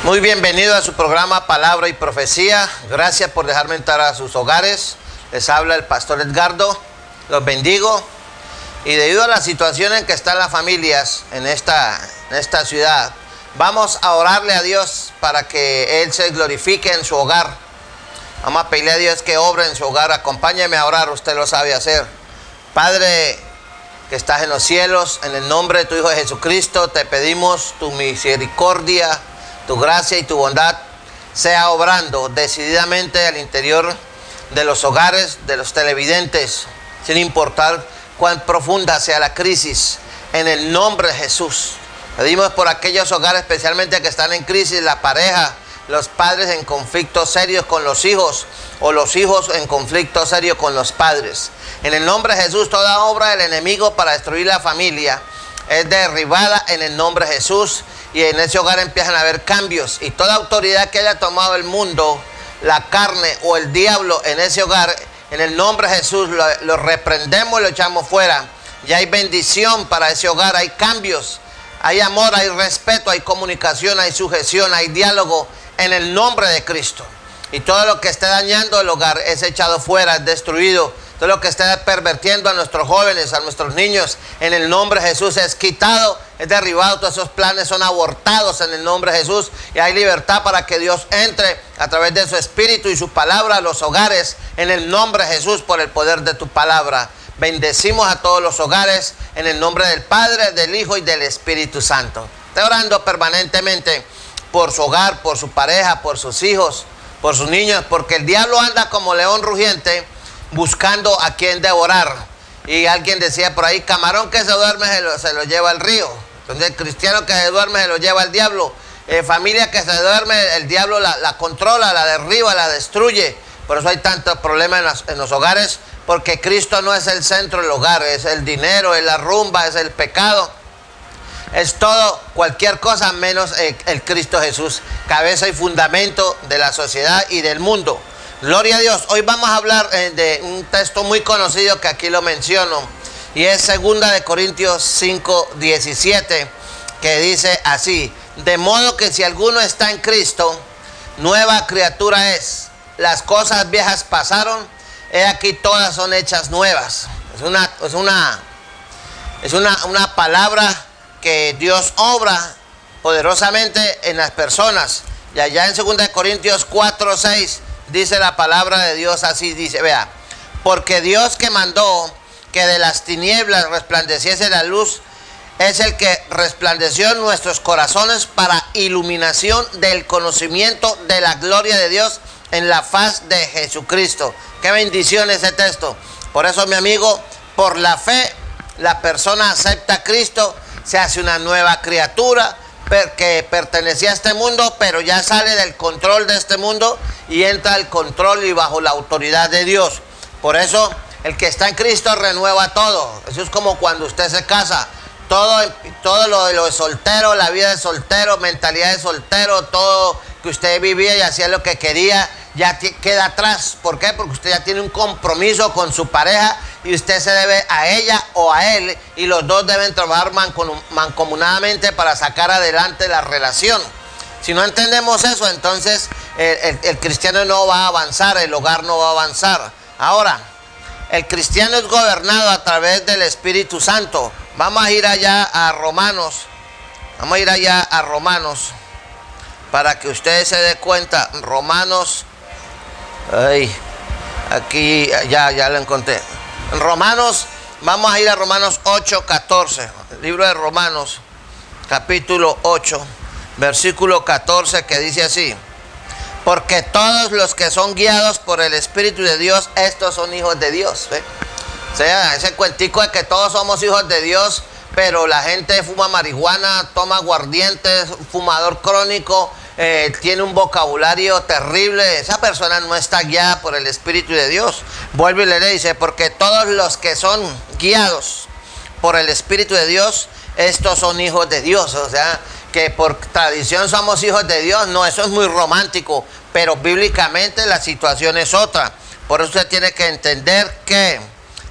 Muy bienvenido a su programa Palabra y Profecía. Gracias por dejarme entrar a sus hogares. Les habla el pastor Edgardo. Los bendigo. Y debido a la situación en que están las familias en esta ciudad, vamos a orarle a Dios para que Él se glorifique en su hogar. Vamos a pedirle a Dios que obre en su hogar. Acompáñeme a orar, usted lo sabe hacer. Padre que estás en los cielos, en el nombre de tu Hijo Jesucristo, te pedimos tu misericordia, tu gracia y tu bondad sea obrando decididamente al interior de los hogares de los televidentes, sin importar cuán profunda sea la crisis, en el nombre de Jesús. Pedimos por aquellos hogares especialmente que están en crisis, la pareja, los padres en conflictos serios con los hijos, o los hijos en conflicto serio con los padres. En el nombre de Jesús, toda obra del enemigo para destruir la familia es derribada en el nombre de Jesús, y en ese hogar empiezan a haber cambios, y toda autoridad que haya tomado el mundo, la carne o el diablo en ese hogar, en el nombre de Jesús lo reprendemos y lo echamos fuera. Ya hay bendición para ese hogar, hay cambios, hay amor, hay respeto, hay comunicación, hay sujeción, hay diálogo en el nombre de Cristo. Y todo lo que esté dañando el hogar es echado fuera, es destruido. Todo lo que esté pervirtiendo a nuestros jóvenes, a nuestros niños, en el nombre de Jesús es quitado, es derribado. Todos esos planes son abortados en el nombre de Jesús. Y hay libertad para que Dios entre a través de su Espíritu y su palabra a los hogares, en el nombre de Jesús, por el poder de tu palabra. Bendecimos a todos los hogares en el nombre del Padre, del Hijo y del Espíritu Santo. Estoy orando permanentemente por su hogar, por su pareja, por sus hijos, por sus niños, porque el diablo anda como león rugiente buscando a quien devorar. Y alguien decía por ahí, camarón que se duerme se lo lleva al río. Entonces el cristiano que se duerme se lo lleva al diablo. Familia que se duerme, el diablo la controla, la derriba, la destruye. Por eso hay tantos problemas en los hogares, porque Cristo no es el centro del hogar, es el dinero, es la rumba, es el pecado. Es todo, cualquier cosa menos el Cristo Jesús, cabeza y fundamento de la sociedad y del mundo. Gloria a Dios. Hoy vamos a hablar de un texto muy conocido que aquí lo menciono, y es 2 Corintios 5:17, que dice así: de modo que si alguno está en Cristo, nueva criatura es. Las cosas viejas pasaron, he aquí todas son hechas nuevas. Es una palabra que Dios obra poderosamente en las personas. Y allá en 2 Corintios 4:6 dice la palabra de Dios así, dice, vea: porque Dios que mandó que de las tinieblas resplandeciese la luz, es el que resplandeció en nuestros corazones para iluminación del conocimiento de la gloria de Dios en la faz de Jesucristo. Qué bendición ese texto. Por eso, mi amigo, por la fe, la persona acepta a Cristo, se hace una nueva criatura que pertenecía a este mundo, pero ya sale del control de este mundo y entra al control y bajo la autoridad de Dios. Por eso, el que está en Cristo renueva todo. Eso es como cuando usted se casa. Todo lo de soltero, la vida de soltero, mentalidad de soltero, todo que usted vivía y hacía lo que quería, ya queda atrás. ¿Por qué? Porque usted ya tiene un compromiso con su pareja y usted se debe a ella o a él, y los dos deben trabajar mancomunadamente para sacar adelante la relación. Si no entendemos eso, entonces el cristiano no va a avanzar, el hogar no va a avanzar. Ahora, el cristiano es gobernado a través del Espíritu Santo. Vamos a ir allá a Romanos. Vamos a ir allá a Romanos para que ustedes se den cuenta. Romanos, aquí ya lo encontré. En Romanos, vamos a ir a Romanos 8:14. El libro de Romanos, capítulo 8, versículo 14, que dice así: porque todos los que son guiados por el Espíritu de Dios, estos son hijos de Dios. O sea, ese cuentico de que todos somos hijos de Dios, pero la gente fuma marihuana, toma aguardiente, fumador crónico, tiene un vocabulario terrible. Esa persona no está guiada por el Espíritu de Dios. Vuelve y le dice: porque todos los que son guiados por el Espíritu de Dios, estos son hijos de Dios. O sea, que por tradición somos hijos de Dios. No, eso es muy romántico, pero bíblicamente la situación es otra. Por eso usted tiene que entender que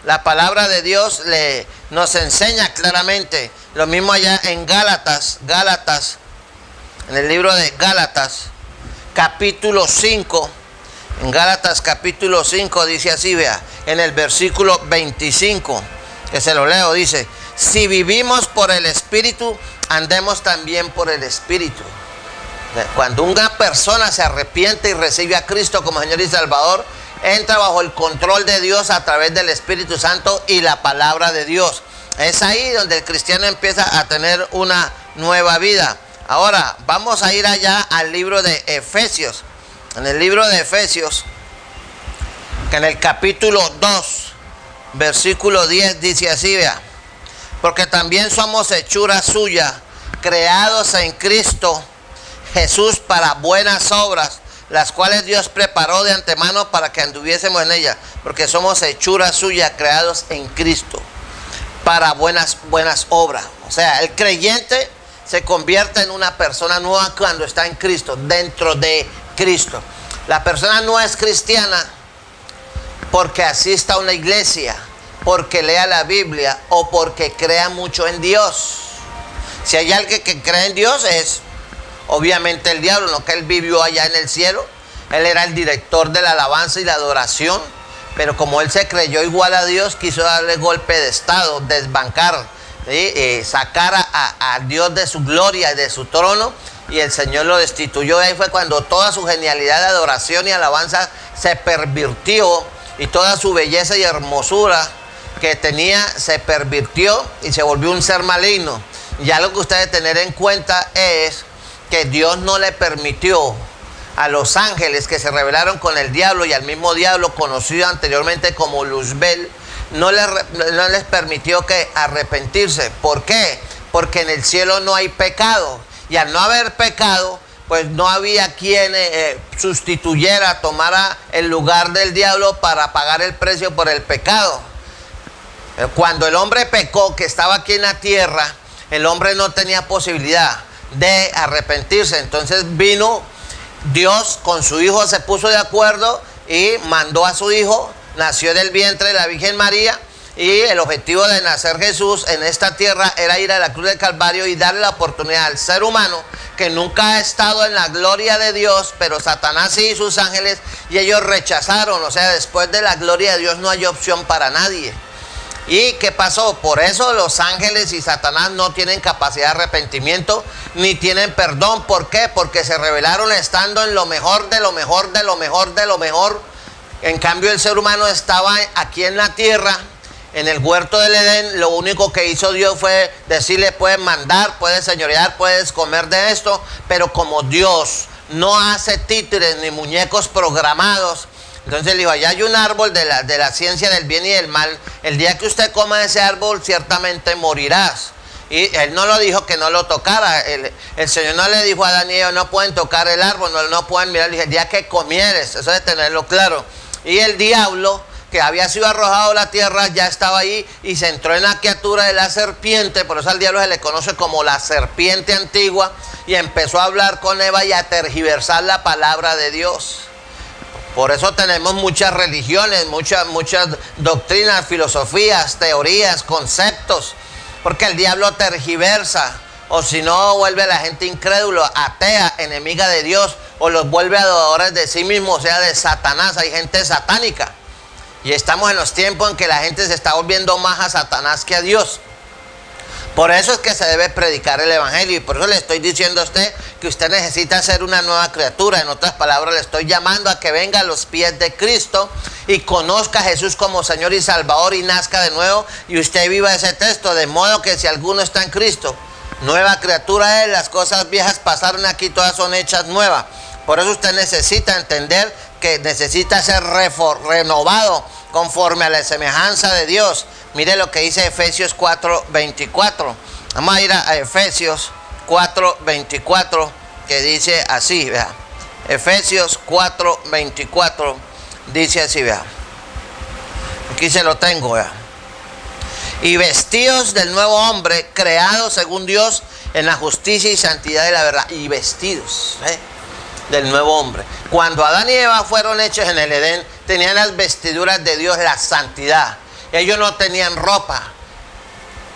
la palabra de Dios nos enseña claramente. Lo mismo allá en Gálatas en el libro de Gálatas, capítulo 5. En Gálatas capítulo 5 dice así, vea, en el versículo 25, que se lo leo, dice: si vivimos por el Espíritu, andemos también por el Espíritu. Cuando una persona se arrepiente y recibe a Cristo como Señor y Salvador, entra bajo el control de Dios a través del Espíritu Santo y la palabra de Dios. Es ahí donde el cristiano empieza a tener una nueva vida. Ahora vamos a ir allá al libro de Efesios. En el libro de Efesios, que en el capítulo 2, versículo 10 dice así, vea: porque también somos hechura suya, creados en Cristo Jesús para buenas obras, las cuales Dios preparó de antemano para que anduviésemos en ellas. Porque somos hechura suya, creados en Cristo para buenas obras. O sea, el creyente se convierte en una persona nueva cuando está en Cristo, dentro de Cristo. La persona no es cristiana porque asista a una iglesia, porque lea la Biblia o porque crea mucho en Dios. Si hay alguien que cree en Dios, es obviamente el diablo, no que él vivió allá en el cielo. Él era el director de la alabanza y la adoración, pero como él se creyó igual a Dios, quiso darle golpe de estado, desbancar, sacar a Dios de su gloria y de su trono, y el Señor lo destituyó. Ahí fue cuando toda su genialidad de adoración y alabanza se pervirtió, y toda su belleza y hermosura que tenía se pervirtió y se volvió un ser maligno. Y algo que usted debe tener en cuenta es que Dios no le permitió a los ángeles que se rebelaron con el diablo, y al mismo diablo conocido anteriormente como Luzbel, no les permitió que arrepentirse. ¿Por qué? Porque en el cielo no hay pecado, y al no haber pecado, pues no había quien sustituyera, tomara el lugar del diablo para pagar el precio por el pecado. Cuando el hombre pecó, que estaba aquí en la tierra, el hombre no tenía posibilidad de arrepentirse. Entonces vino Dios con su hijo, se puso de acuerdo y mandó a su hijo, nació del vientre de la Virgen María, y el objetivo de nacer Jesús en esta tierra era ir a la cruz del Calvario y darle la oportunidad al ser humano que nunca ha estado en la gloria de Dios, pero Satanás sí y sus ángeles, y ellos rechazaron. O sea, después de la gloria de Dios no hay opción para nadie. ¿Y qué pasó? Por eso los ángeles y Satanás no tienen capacidad de arrepentimiento ni tienen perdón. ¿Por qué? Porque se rebelaron estando en lo mejor de lo mejor de lo mejor de lo mejor. En cambio, el ser humano estaba aquí en la tierra, en el huerto del Edén. Lo único que hizo Dios fue decirle: puedes mandar, puedes señorear, puedes comer de esto. Pero como Dios no hace títeres ni muñecos programados, entonces le dijo: allá hay un árbol de la ciencia del bien y del mal. El día que usted coma ese árbol, ciertamente morirás. Y él no lo dijo que no lo tocara. El Señor no le dijo a Adán y Eva: no pueden tocar el árbol, no pueden mirar. Le dije: el día que comieres, eso de tenerlo claro. Y el diablo, que había sido arrojado a la tierra, ya estaba ahí y se entró en la criatura de la serpiente. Por eso al diablo se le conoce como la serpiente antigua. Y empezó a hablar con Eva y a tergiversar la palabra de Dios. Por eso tenemos muchas religiones, muchas doctrinas, filosofías, teorías, conceptos. Porque el diablo tergiversa, o si no vuelve a la gente incrédula, atea, enemiga de Dios, o los vuelve adoradores de sí mismos, o sea, de Satanás. Hay gente satánica. Y estamos en los tiempos en que la gente se está volviendo más a Satanás que a Dios. Por eso es que se debe predicar el evangelio, y por eso le estoy diciendo a usted que usted necesita ser una nueva criatura. En otras palabras, le estoy llamando a que venga a los pies de Cristo y conozca a Jesús como Señor y Salvador y nazca de nuevo, y usted viva ese texto, de modo que si alguno está en Cristo, nueva criatura es, las cosas viejas pasaron, aquí todas son hechas nuevas. Por eso usted necesita entender que necesita ser renovado conforme a la semejanza de Dios. Mire lo que dice Efesios 4:24. Vamos a ir a Efesios 4:24, que dice así, vea. Efesios 4:24 dice así, vea. Aquí se lo tengo, vea. Y vestidos del nuevo hombre, creado según Dios en la justicia y santidad de la verdad. Y vestidos del nuevo hombre. Cuando Adán y Eva fueron hechos en el Edén, tenían las vestiduras de Dios, la santidad. Ellos no tenían ropa.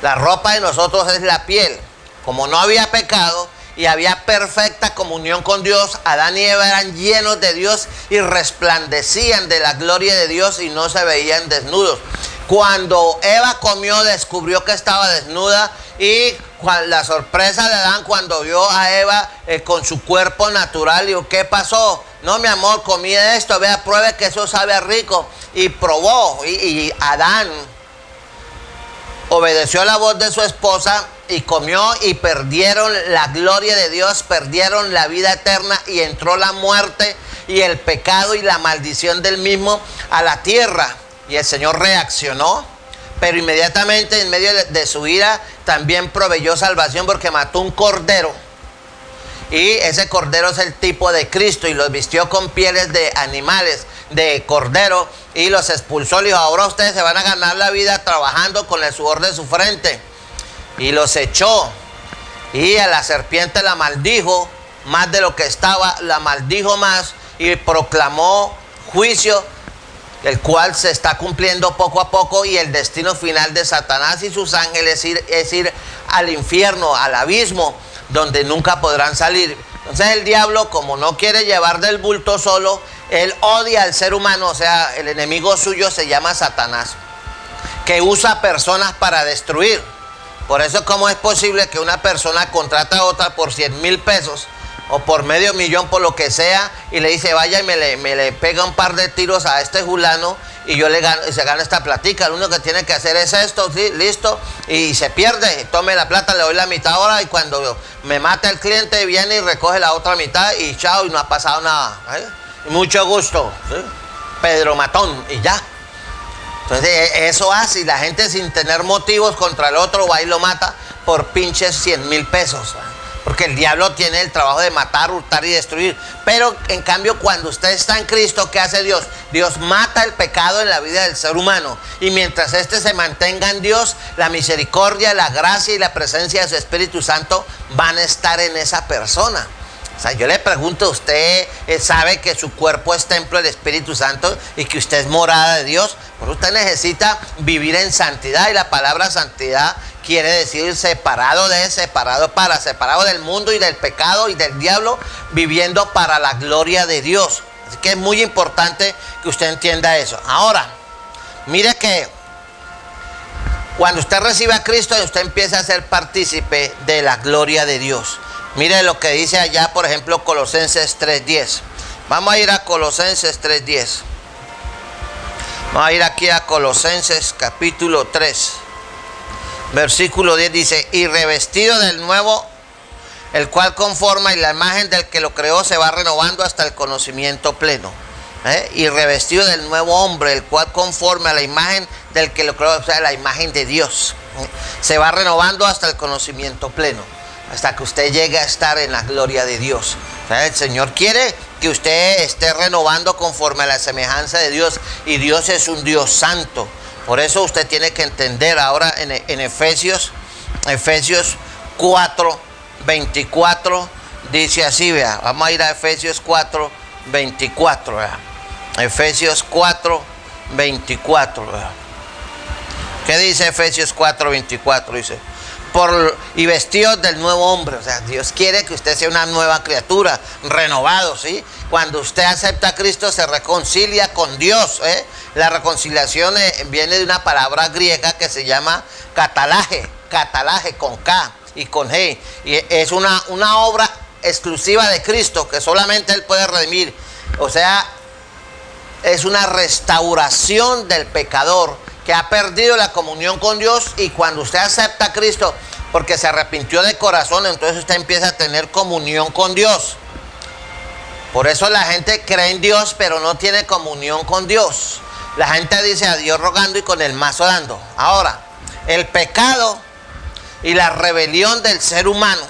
La ropa de nosotros es la piel. Como no había pecado y había perfecta comunión con Dios. Adán y Eva eran llenos de Dios y resplandecían de la gloria de Dios y no se veían desnudos. Cuando Eva comió, descubrió que estaba desnuda, y la sorpresa de Adán cuando vio a Eva con su cuerpo natural, dijo: ¿qué pasó? No, mi amor, comí esto, vea, pruebe que eso sabe rico. Y probó, y Adán obedeció la voz de su esposa y comió, y perdieron la gloria de Dios, perdieron la vida eterna, y entró la muerte y el pecado y la maldición del mismo a la tierra. Y el Señor reaccionó, pero inmediatamente en medio de su ira también proveyó salvación, porque mató un cordero, y ese cordero es el tipo de Cristo, y los vistió con pieles de animales, de cordero, y los expulsó. Le dijo: ahora ustedes se van a ganar la vida trabajando con el sudor de su frente. Y los echó, y a la serpiente la maldijo más de lo que estaba, la maldijo más, y proclamó juicio, el cual se está cumpliendo poco a poco, y el destino final de Satanás y sus ángeles es ir al infierno, al abismo, donde nunca podrán salir. Entonces el diablo, como no quiere llevar del bulto solo, él odia al ser humano. O sea, el enemigo suyo se llama Satanás, que usa personas para destruir. Por eso, ¿cómo es posible que una persona contrata a otra por 100,000 pesos o por $500,000, por lo que sea, y le dice: vaya y me le pega un par de tiros a este fulano y yo le gano, y se gana esta platica? Lo único que tiene que hacer es esto, ¿sí? Listo, y se pierde. Tome la plata, le doy la mitad ahora, y cuando me mata el cliente viene y recoge la otra mitad, y chao, y no ha pasado nada. Mucho gusto, ¿sí? Pedro Matón, y ya. Entonces eso hace, y la gente, sin tener motivos contra el otro, va y lo mata por pinches 100,000 pesos. Porque el diablo tiene el trabajo de matar, hurtar y destruir. Pero en cambio, cuando usted está en Cristo, ¿qué hace Dios? Dios mata el pecado en la vida del ser humano. Y mientras éste se mantenga en Dios, la misericordia, la gracia y la presencia de su Espíritu Santo van a estar en esa persona. O sea, yo le pregunto: ¿usted sabe que su cuerpo es templo del Espíritu Santo y que usted es morada de Dios? Pues usted necesita vivir en santidad, y la palabra santidad quiere decir separado del mundo y del pecado y del diablo, viviendo para la gloria de Dios. Así que es muy importante que usted entienda eso. Ahora, mire que cuando usted recibe a Cristo, usted empieza a ser partícipe de la gloria de Dios. Mire lo que dice allá, por ejemplo, Colosenses 3:10. Vamos a ir a Colosenses 3:10. Vamos a ir aquí a Colosenses capítulo 3. Versículo 10 dice: y revestido del nuevo, el cual conforma y la imagen del que lo creó se va renovando hasta el conocimiento pleno. Y revestido del nuevo hombre, el cual conforme a la imagen del que lo creó, o sea, la imagen de Dios, se va renovando hasta el conocimiento pleno, hasta que usted llegue a estar en la gloria de Dios. O sea, el Señor quiere que usted esté renovando conforme a la semejanza de Dios, y Dios es un Dios santo. Por eso usted tiene que entender ahora en Efesios 4:24, dice así, vea. Vamos a ir a Efesios 4:24, vea. Efesios 4:24, vea. ¿Qué dice Efesios 4:24? Dice: y vestidos del nuevo hombre. O sea, Dios quiere que usted sea una nueva criatura, renovado, ¿sí? Cuando usted acepta a Cristo, se reconcilia con Dios, ¿eh? La reconciliación viene de una palabra griega que se llama catalaje con K y con G, y es una obra exclusiva de Cristo, que solamente Él puede redimir. O sea, es una restauración del pecador que ha perdido la comunión con Dios, y cuando usted acepta a Cristo porque se arrepintió de corazón, entonces usted empieza a tener comunión con Dios. Por eso la gente cree en Dios, pero no tiene comunión con Dios. La gente dice: a Dios rogando y con el mazo dando. Ahora, el pecado y la rebelión del ser humano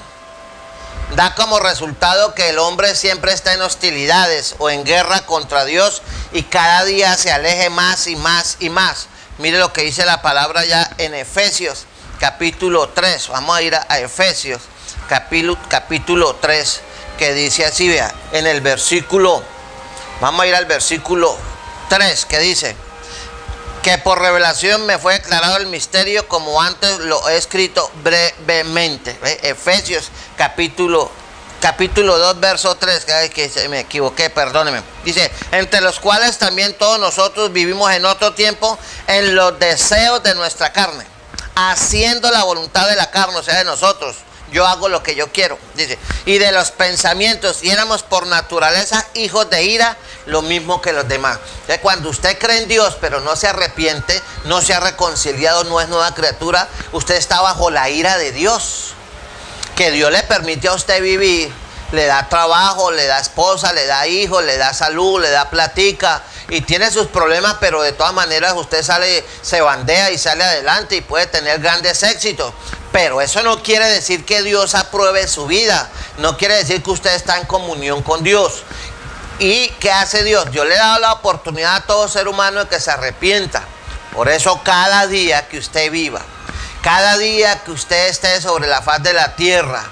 da como resultado que el hombre siempre está en hostilidades o en guerra contra Dios, y cada día se aleje más y más y más. Mire lo que dice la palabra ya en Efesios capítulo 3. Vamos a ir a Efesios capítulo 3, que dice así, vea, en el versículo, vamos a ir al versículo 3, que dice: que por revelación me fue declarado el misterio, como antes lo he escrito brevemente. Efesios capítulo 2, verso 3, que me equivoqué, perdóneme. Dice, entre los cuales también todos nosotros vivimos en otro tiempo en los deseos de nuestra carne, haciendo la voluntad de la carne, o sea, de nosotros. Yo hago lo que yo quiero, dice, y de los pensamientos, y éramos por naturaleza hijos de ira, lo mismo que los demás. Entonces, cuando usted cree en Dios, pero no se arrepiente, no se ha reconciliado, no es nueva criatura, usted está bajo la ira de Dios. Que Dios le permite a usted vivir, le da trabajo, le da esposa, le da hijos, le da salud, le da platica, y tiene sus problemas, pero de todas maneras usted se bandea y sale adelante y puede tener grandes éxitos. Pero eso no quiere decir que Dios apruebe su vida, no quiere decir que usted está en comunión con Dios. ¿Y qué hace Dios? Dios le da la oportunidad a todo ser humano de que se arrepienta. Por eso cada día que usted viva, cada día que usted esté sobre la faz de la tierra,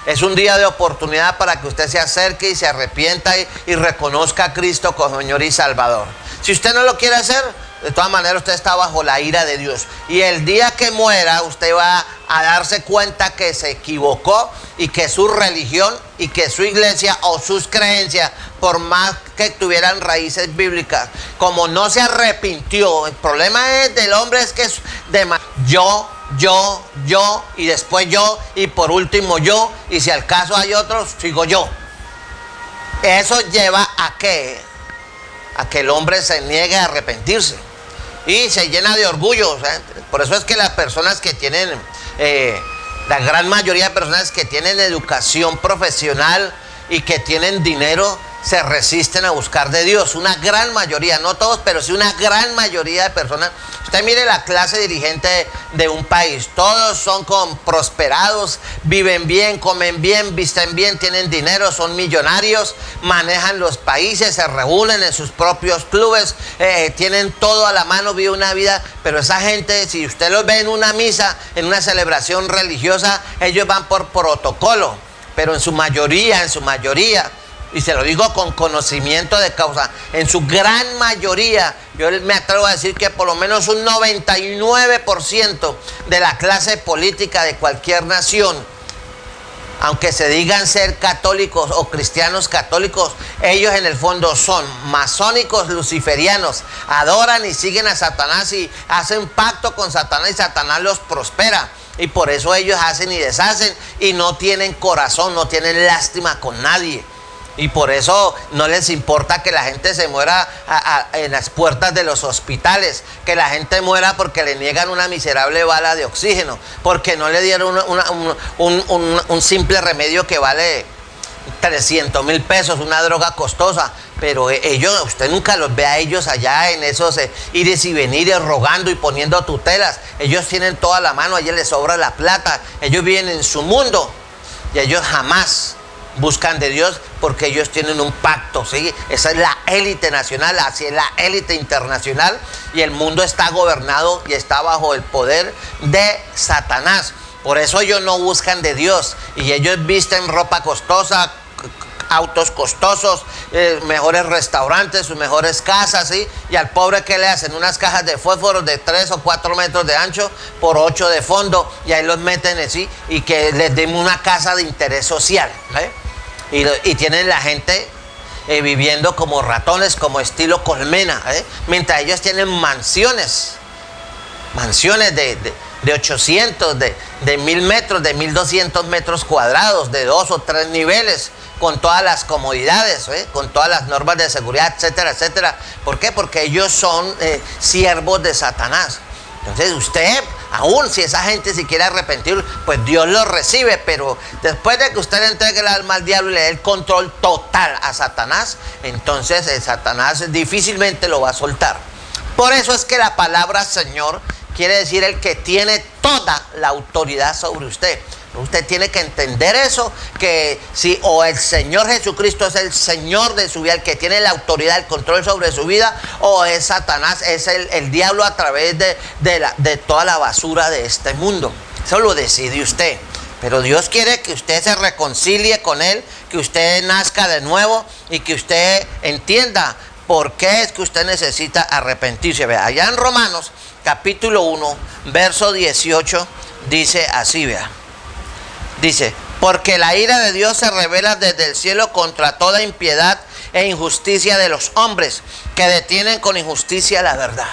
es un día de oportunidad para que usted se acerque y se arrepienta y reconozca a Cristo como Señor y Salvador. Si usted no lo quiere hacer, de todas maneras usted está bajo la ira de Dios. Y el día que muera, usted va a darse cuenta que se equivocó y que su religión y que su iglesia o sus creencias, por más que tuvieran raíces bíblicas, como no se arrepintió, el problema del hombre es que es de yo, y después yo, y por último yo, y si al caso hay otros, sigo yo. Eso lleva a ¿qué? A que el hombre se niegue a arrepentirse y se llena de orgullo. Por eso es que las personas que tienen, la gran mayoría de personas que tienen educación profesional y que tienen dinero, se resisten a buscar de Dios. Una gran mayoría, no todos, pero sí una gran mayoría de personas. Usted mire la clase dirigente de un país, todos son prosperados, viven bien, comen bien, visten bien, tienen dinero, son millonarios, manejan los países, se reúnen en sus propios clubes, tienen todo a la mano, viven una vida. Pero esa gente, si usted los ve en una misa, en una celebración religiosa, ellos van por protocolo, pero en su mayoría, y se lo digo con conocimiento de causa, en su gran mayoría, yo me atrevo a decir que por lo menos un 99% de la clase política de cualquier nación, aunque se digan ser católicos o cristianos católicos, ellos en el fondo son masónicos luciferianos, adoran y siguen a Satanás y hacen pacto con Satanás y Satanás los prospera. Y por eso ellos hacen y deshacen y no tienen corazón, no tienen lástima con nadie. Y por eso no les importa que la gente se muera en las puertas de los hospitales, que la gente muera porque le niegan una miserable bala de oxígeno, porque no le dieron un simple remedio que vale 300,000 pesos, una droga costosa. Pero ellos, usted nunca los ve a ellos allá en esos ires y venires, rogando y poniendo tutelas. Ellos tienen toda la mano, a ellos les sobra la plata, ellos viven en su mundo y ellos jamás buscan de Dios, porque ellos tienen un pacto, ¿sí? Esa es la élite nacional, así es la élite internacional, y el mundo está gobernado y está bajo el poder de Satanás. Por eso ellos no buscan de Dios, y ellos visten ropa costosa, autos costosos, mejores restaurantes, sus mejores casas, ¿sí? Y al pobre, ¿qué le hacen? Unas cajas de fósforos de 3 o 4 metros de ancho por 8 de fondo, y ahí los meten así, y que les den una casa de interés social, ¿eh? Y tienen la gente viviendo como ratones, como estilo colmena, ¿eh? Mientras ellos tienen mansiones de 800, de 1000 metros, de 1200 metros cuadrados, de 2 o 3 niveles, con todas las comodidades, con todas las normas de seguridad, etcétera, etcétera. ¿Por qué? Porque ellos son siervos de Satanás. Entonces usted, aún si esa gente se quiere arrepentir, pues Dios lo recibe, pero después de que usted le entregue el alma al diablo y le dé el control total a Satanás, entonces el Satanás difícilmente lo va a soltar. Por eso es que la palabra Señor quiere decir el que tiene toda la autoridad sobre usted. Usted tiene que entender eso, que si o el Señor Jesucristo es el Señor de su vida, el que tiene la autoridad, el control sobre su vida, o es Satanás, es el diablo a través de toda la basura de este mundo. Eso lo decide usted. Pero Dios quiere que usted se reconcilie con Él, que usted nazca de nuevo y que usted entienda por qué es que usted necesita arrepentirse. Vea, allá en Romanos capítulo 1, verso 18, dice así, vea. Dice, porque la ira de Dios se revela desde el cielo contra toda impiedad e injusticia de los hombres que detienen con injusticia la verdad.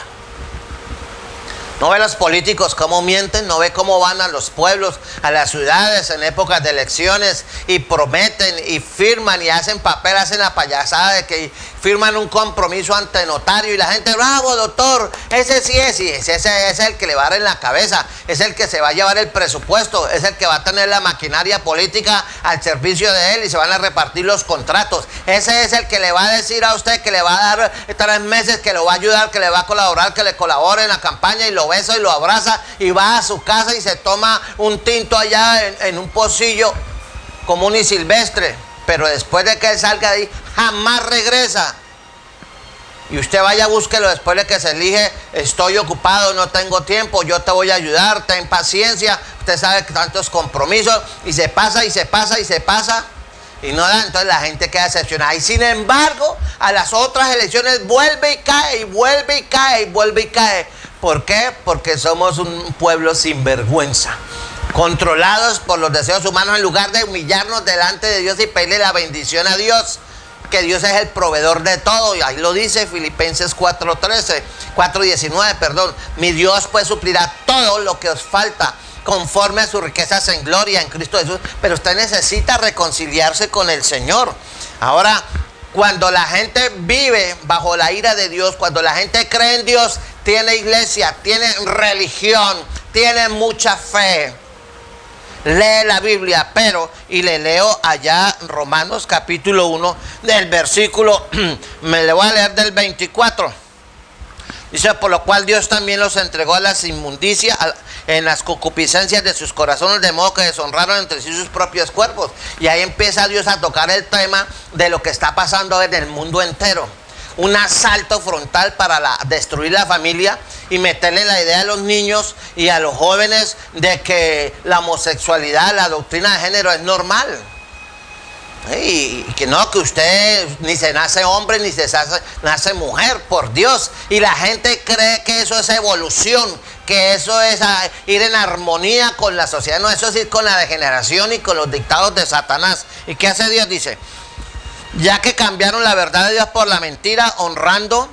¿No ve los políticos cómo mienten? ¿No ve cómo van a los pueblos, a las ciudades en épocas de elecciones y prometen y firman y hacen papel, hacen la payasada de que firman un compromiso ante notario y la gente, bravo doctor, ese sí es, y ese es el que le va a dar en la cabeza, es el que se va a llevar el presupuesto, es el que va a tener la maquinaria política al servicio de él y se van a repartir los contratos, ese es el que le va a decir a usted que le va a dar 3 meses, que lo va a ayudar, que le va a colaborar, que le colabore en la campaña y lo besa y lo abraza y va a su casa y se toma un tinto allá en un pocillo común y silvestre, pero después de que él salga de ahí jamás regresa. Y usted vaya, búsquelo después de que se elige, estoy ocupado, no tengo tiempo, yo te voy a ayudar, ten paciencia, usted sabe que tantos compromisos, y se pasa y se pasa y se pasa y no da, entonces la gente queda decepcionada. Y sin embargo, a las otras elecciones vuelve y cae, y vuelve y cae, y vuelve y cae. ¿Por qué? Porque somos un pueblo sin vergüenza, controlados por los deseos humanos, en lugar de humillarnos delante de Dios y pedirle la bendición a Dios, que Dios es el proveedor de todo. Y ahí lo dice Filipenses 4:19, perdón. Mi Dios pues suplirá todo lo que os falta conforme a sus riquezas en gloria en Cristo Jesús. Pero usted necesita reconciliarse con el Señor. Ahora, cuando la gente vive bajo la ira de Dios, cuando la gente cree en Dios, tiene iglesia, tiene religión, tiene mucha fe, lee la Biblia, pero, y le leo allá Romanos capítulo 1 del versículo, me le voy a leer del 24. Dice, por lo cual Dios también los entregó a las inmundicias, en las concupiscencias de sus corazones, de modo que deshonraron entre sí sus propios cuerpos. Y ahí empieza Dios a tocar el tema de lo que está pasando en el mundo entero. Un asalto frontal para destruir la familia y meterle la idea a los niños y a los jóvenes de que la homosexualidad, la doctrina de género es normal. Y que no, que usted ni se nace hombre ni se nace mujer, por Dios. Y la gente cree que eso es evolución, que eso es ir en armonía con la sociedad. No, eso es ir con la degeneración y con los dictados de Satanás. ¿Y qué hace Dios? Dice, ya que cambiaron la verdad de Dios por la mentira, honrando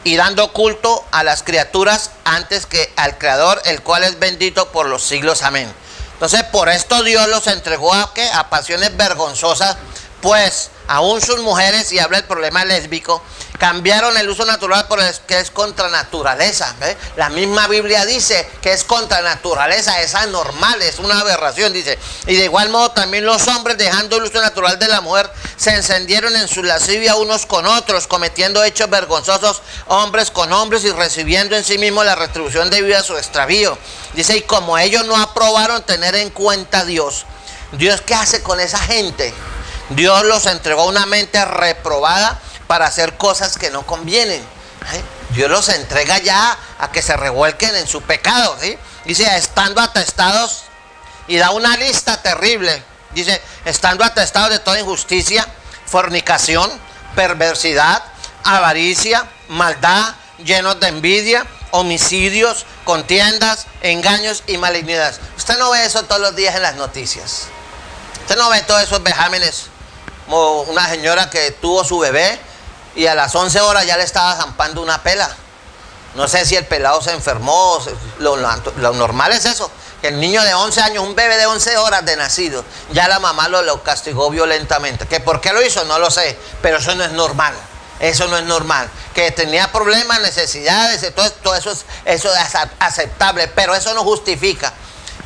y dando culto a las criaturas antes que al Creador, el cual es bendito por los siglos. Amén. Entonces, por esto Dios los entregó a pasiones vergonzosas, pues aún sus mujeres, y habla el problema lésbico, cambiaron el uso natural por el que es contra naturaleza. ¿Ve? La misma Biblia dice que es contra naturaleza, es anormal, es una aberración, dice. Y de igual modo también los hombres, dejando el uso natural de la mujer, se encendieron en su lascivia unos con otros, cometiendo hechos vergonzosos hombres con hombres y recibiendo en sí mismos la retribución debida a su extravío. Dice, y como ellos no aprobaron tener en cuenta a Dios, ¿Dios qué hace con esa gente? Dios los entregó a una mente reprobada para hacer cosas que no convienen. Dios los entrega ya a que se revuelquen en su pecado, ¿sí? Dice, estando atestados, y da una lista terrible. Dice, estando atestados de toda injusticia, fornicación, perversidad, avaricia, maldad, llenos de envidia, homicidios, contiendas, engaños y malignidades. Usted no ve eso todos los días en las noticias. Usted no ve todos esos vejámenes, como una señora que tuvo su bebé y a las 11 horas ya le estaba zampando una pela. No sé si el pelado se enfermó, lo normal es eso, que el niño de 11 años, un bebé de 11 horas de nacido, ya la mamá lo castigó violentamente. ¿Que por qué lo hizo? No lo sé, pero eso no es normal. Eso no es normal. Que tenía problemas, necesidades, todo eso es aceptable, pero eso no justifica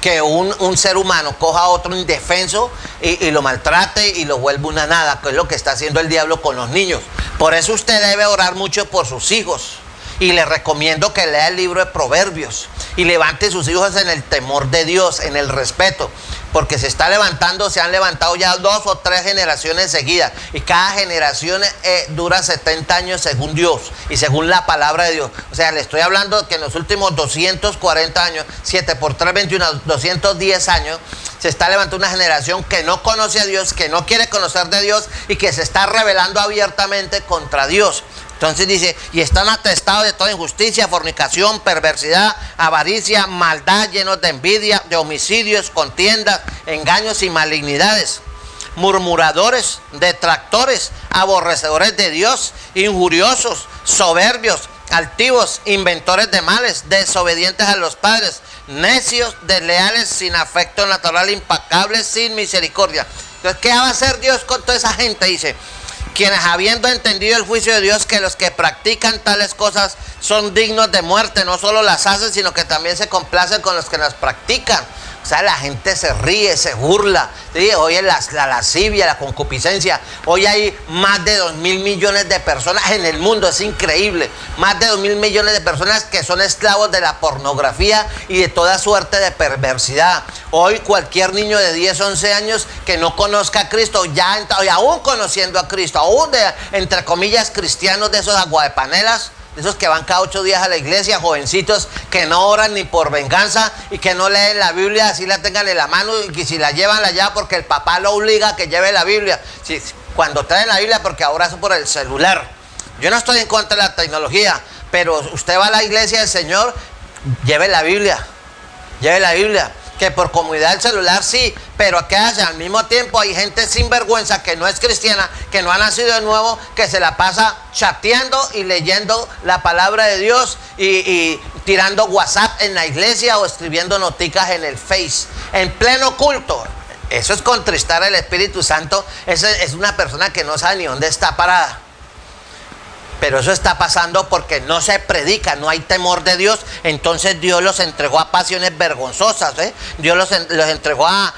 que un ser humano coja a otro indefenso y lo maltrate y lo vuelva una nada, que es lo que está haciendo el diablo con los niños. Por eso usted debe orar mucho por sus hijos. Y le recomiendo que lea el libro de Proverbios. y levante sus hijos en el temor de Dios, en el respeto, porque se han levantado ya 2 o 3 generaciones seguidas, y cada generación dura 70 años según Dios y según la palabra de Dios. O sea, le estoy hablando que en los últimos 240 años, 7 por 3, 21, 210 años, se está levantando una generación que no conoce a Dios, que no quiere conocer de Dios y que se está rebelando abiertamente contra Dios. Entonces dice, y están atestados de toda injusticia, fornicación, perversidad, avaricia, maldad, llenos de envidia, de homicidios, contiendas, engaños y malignidades, murmuradores, detractores, aborrecedores de Dios, injuriosos, soberbios, altivos, inventores de males, desobedientes a los padres, necios, desleales, sin afecto natural, implacables, sin misericordia. Entonces, ¿qué va a hacer Dios con toda esa gente? Dice, quienes habiendo entendido el juicio de Dios, que los que practican tales cosas son dignos de muerte, no solo las hacen, sino que también se complacen con los que las practican. O sea, la gente se ríe, se burla. ¿Sí? Hoy es la lascivia, la concupiscencia. Hoy hay más de 2.000 millones de personas en el mundo. Es increíble. Más de 2.000 millones de personas que son esclavos de la pornografía y de toda suerte de perversidad. Hoy cualquier niño de 10, 11 años que no conozca a Cristo, y aún conociendo a Cristo, aún de, entre comillas, cristianos de esos aguadepanelas, de esos que van cada 8 días a la iglesia, jovencitos que no oran ni por venganza y que no leen la Biblia, así la tengan en la mano, y que si la llevan allá porque el papá lo obliga a que lleve la Biblia. Si, cuando traen la Biblia, porque ahora es por el celular. Yo no estoy en contra de la tecnología, pero usted va a la iglesia del Señor, lleve la Biblia. Lleve la Biblia. Que por comodidad del celular sí, pero ¿qué hace? Al mismo tiempo hay gente sinvergüenza que no es cristiana, que no ha nacido de nuevo, que se la pasa chateando y leyendo la palabra de Dios y tirando WhatsApp en la iglesia o escribiendo noticas en el Face, en pleno culto. Eso es contristar al Espíritu Santo. Es una persona que no sabe ni dónde está parada. Pero eso está pasando porque no se predica, no hay temor de Dios. Entonces Dios los entregó a pasiones vergonzosas, ¿eh? Dios los entregó a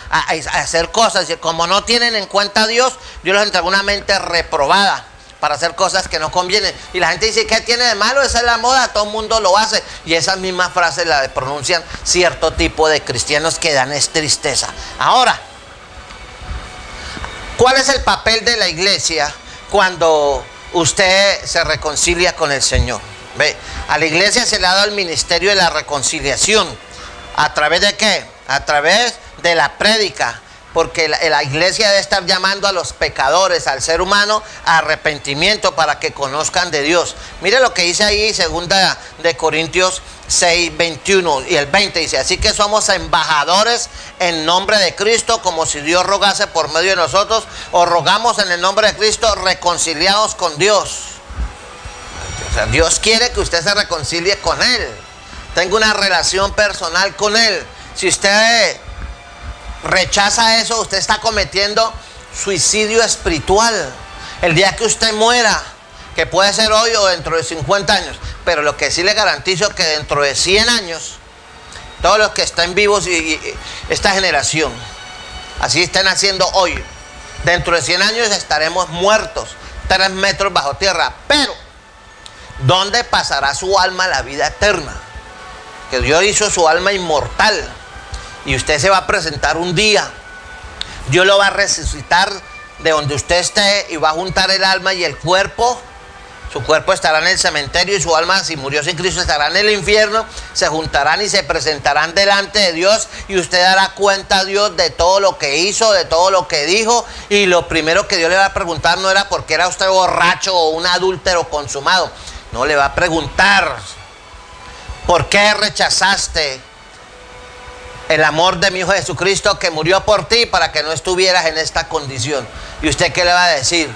hacer cosas. Y como no tienen en cuenta a Dios, Dios los entregó una mente reprobada para hacer cosas que no convienen. Y la gente dice, ¿qué tiene de malo? Esa es la moda, todo el mundo lo hace. Y esa misma frase la pronuncian cierto tipo de cristianos que dan tristeza. Ahora, ¿cuál es el papel de la iglesia cuando usted se reconcilia con el Señor? Ve, a la iglesia se le ha dado el ministerio de la reconciliación. ¿A través de qué? A través de la prédica. Porque la iglesia debe estar llamando a los pecadores, al ser humano, a arrepentimiento para que conozcan de Dios. Mire lo que dice ahí, 2 de Corintios 6, 21 y el 20 dice, así que somos embajadores en nombre de Cristo, como si Dios rogase por medio de nosotros, o rogamos en el nombre de Cristo, reconciliados con Dios. O sea, Dios quiere que usted se reconcilie con Él, tenga una relación personal con Él. Si usted rechaza eso, usted está cometiendo suicidio espiritual. El día que usted muera, que puede ser hoy o dentro de 50 años, pero lo que sí le garantizo es que dentro de 100 años, todos los que estén vivos y esta generación, así estén haciendo hoy, dentro de 100 años estaremos muertos, 3 metros bajo tierra. Pero, ¿dónde pasará su alma la vida eterna? Que Dios hizo su alma inmortal. Y usted se va a presentar un día. Dios lo va a resucitar de donde usted esté y va a juntar el alma y el cuerpo. Su cuerpo estará en el cementerio y su alma, si murió sin Cristo, estará en el infierno. Se juntarán y se presentarán delante de Dios y usted dará cuenta a Dios de todo lo que hizo, de todo lo que dijo. Y lo primero que Dios le va a preguntar no era porque era usted borracho o un adúltero consumado. No, le va a preguntar, ¿por qué rechazaste el amor de mi Hijo Jesucristo que murió por ti para que no estuvieras en esta condición? ¿Y usted qué le va a decir?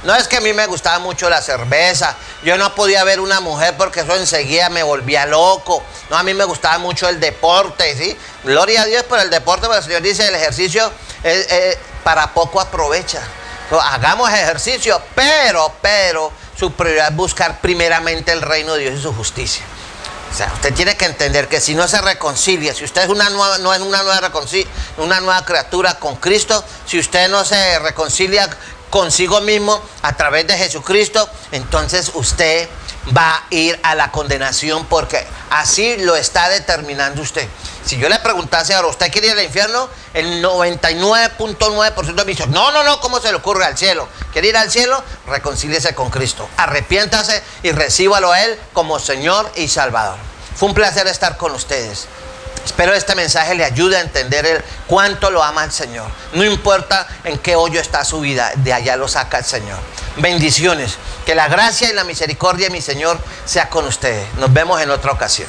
No es que a mí me gustaba mucho la cerveza, yo no podía ver una mujer porque eso enseguida me volvía loco. No, a mí me gustaba mucho el deporte, ¿sí? Gloria a Dios por el deporte, pero el Señor dice, el ejercicio para poco aprovecha. Entonces, hagamos ejercicio, pero su prioridad es buscar primeramente el reino de Dios y su justicia. O sea, usted tiene que entender que si no se reconcilia, si usted es una nueva criatura con Cristo, si usted no se reconcilia consigo mismo a través de Jesucristo, entonces usted va a ir a la condenación, porque así lo está determinando usted. Si yo le preguntase ahora, ¿usted quiere ir al infierno? El 99.9% me dice, no, ¿cómo se le ocurre al cielo? ¿Quiere ir al cielo? Reconcíliese con Cristo, arrepiéntase y recíbalo a Él como Señor y Salvador. Fue un placer estar con ustedes. Espero este mensaje le ayude a entender cuánto lo ama el Señor. No importa en qué hoyo está su vida, de allá lo saca el Señor. Bendiciones. Que la gracia y la misericordia de mi Señor sea con ustedes. Nos vemos en otra ocasión.